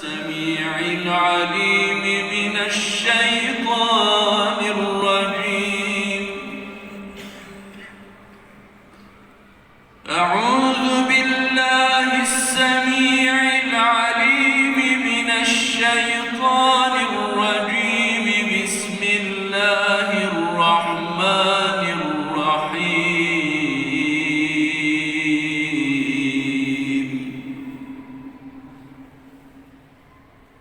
السميع العليم من الشيطان الرجيم. أعوذ بالله السميع العليم من الشيطان الرجيم. بسم الله الرحمن الرحيم.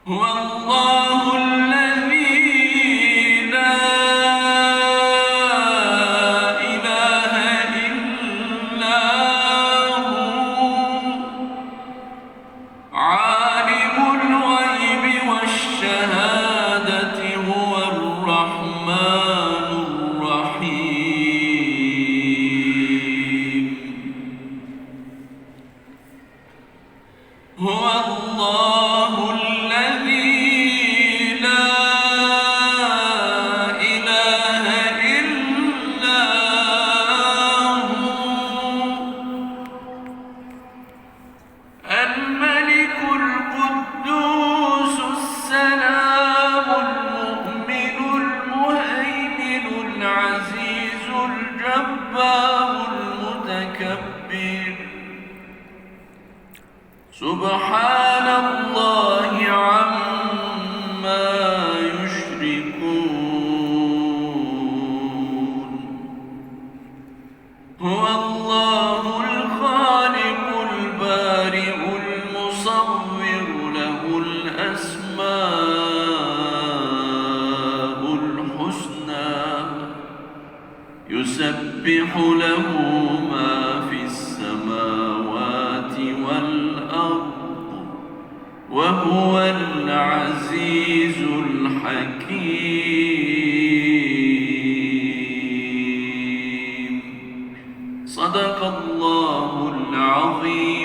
هو الله الذي لا إله إلا هو عالم الغيب والشهادة هو الرحمن الرحيم. هو الله الذي لا إله إلا هو الملك القدوس السلام المؤمن المهيمن العزيز الجبار المتكبر. سبحان الله عما يشركون. هو الله الخالق البارئ المصور له الأسماء الحسنى يسبح له ما في السماوات والأرض وهو العزيز الحكيم. صدق الله العظيم.